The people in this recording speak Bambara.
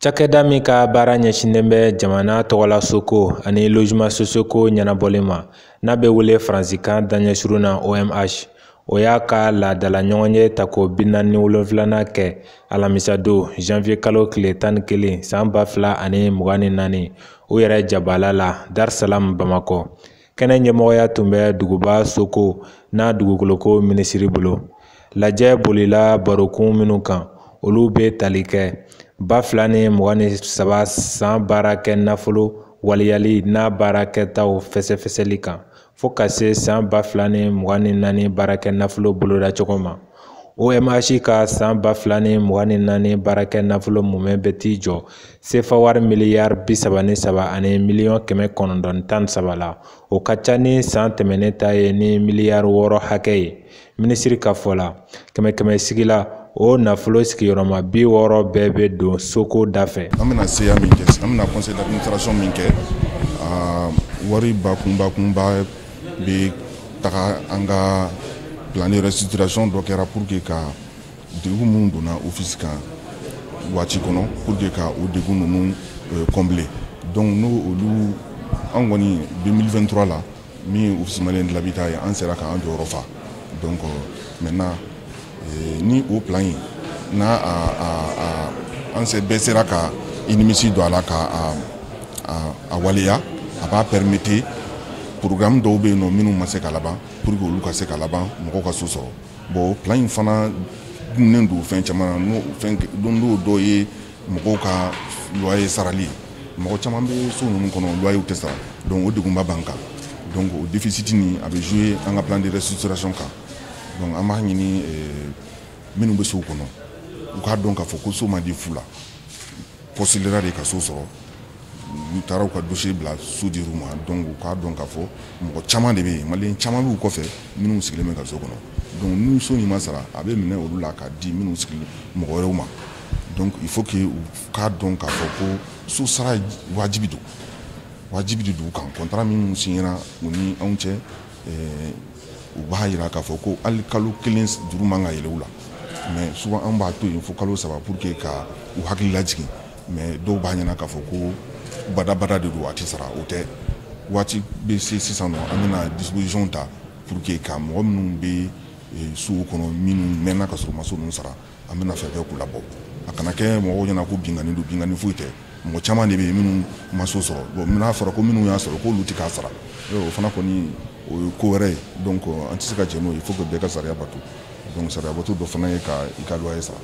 Cakɛda min ka baara ɲɛsinnen bɛ jamana tɔgɔlasoko ani logement sociaux ko ɲɛnabɔli ma n'a bɛ wele faransikan daɲɛsurun na OMH, o y'a ka laadala ɲɔgɔnye ta ko 47nan kɛ alamisa don janvier kalo tile 11 san 2024 o yɛrɛ jabala la Dar es Salaam Bamakɔ. Kɛnɛ ɲɛmɔgɔya tun bɛ duguba Soko n'a dugukoloko minisiri bolo. Lajɛ bolila barokun minnu kan olu bɛ tali kɛ 2023 san baarakɛ nafolo waliyali n'a baarakɛtaw fɛsɛfɛsɛli kan fo ka se san 2024 baarakɛ nafolo boloda cogo ma. OMH ka san 2024 baarakɛ nafolo mumɛ bɛ t'i jɔ CFA wari miliyari 33 ani miliyɔn 913 la. O ka ca ni san tɛmɛnen ta ye ni miliyari 6 hakɛ ye. Minisiri ka fɔ la, kɛmɛ sigi la o nafolo sigiyɔrɔma 60 bɛɛ bɛ don Soko da fɛ. An bɛna CA min kɛ, an bɛna conseil d'administration min kɛ, wari bakunba bɛ taga an ka plan de restructuration dɔ kɛra pour que ka degun minnu donna office kan waati kɔnɔ pour que ka o degun ninnu combler. Donc n'o olu an kɔni 2023 la min office malien de l'habitat ye an sera k'an jɔyɔrɔ fa. Donc maintenant ni o plan in n'a an bɛɛ sera ka inimisi don a la ka a waleya, a b'a permettre programme dɔw bɛ yen nɔ minnu ma se ka laban pour que olu ka se ka laban mɔgɔw ka so sɔrɔ. Bon plan in fana dunnen don fɛn caman na, n'o dɔ ye mɔgɔw ka loyer sarali. Mɔgɔ caman bɛ so ninnu kɔnɔ loyer tɛ sara, donc o degunba b'an kan. Donc o déficit nin a bɛ jouer an ka plan de restructuration kan. Donc an b'a ɲini minnu bɛ so kɔnɔ u k'a dɔn k'a fɔ ko so ma di fu la, posilera de ka so sɔrɔ, u taara u ka dossier bila so dir'u ma. Donc u k'a dɔn k'a fɔ mɔgɔ caman de bɛ yen, maliyɛn caman b'u kɔfɛ minnu sigilen bɛ ka so kɔnɔ. Donc ni so in ma sara a bɛ minɛ olu la k'a di minnu sigilen mɔgɔ wɛrɛw ma. Donc il faut que u k'a dɔn k'a fɔ ko so sara wajibi don, wajibi de don u kan. Contrat minnu signera u ni anw cɛ u b'a jira k'a fɔ ko hali kalo 1 juru man ka yɛlɛ u la. Mais souvent an b'a to yen fo kalo 3 pour que ka u hakili lajigin. Mais dɔw b'a ɲɛna k'a fɔ ko badabada de don a tɛ sara, o tɛ. Waati bɛ se sisan nɔ an bɛna disposition ta pour que ka mɔgɔ minnu bɛ sow kɔnɔ minnu mɛnna ka sɔrɔ u ma so ninnu sara, an bɛna fɛɛrɛ kɛ k'u labɔ. A kana kɛ mɔgɔw ɲɛna ko binkani don, binkani foyi tɛ. Mɔgɔ caman de bɛ yen minnu ma so sɔrɔ. Bon n'a fɔra ko minnu y'a sɔrɔ k'olu tɛ k'a sara, o fana kɔni o ye ko wɛrɛ ye. Donc an tɛ se ka jɛ n'o ye, il faut que bɛɛ ka sariya bato. Donc sariya bato dɔ fana ye ka i ka loyer sara.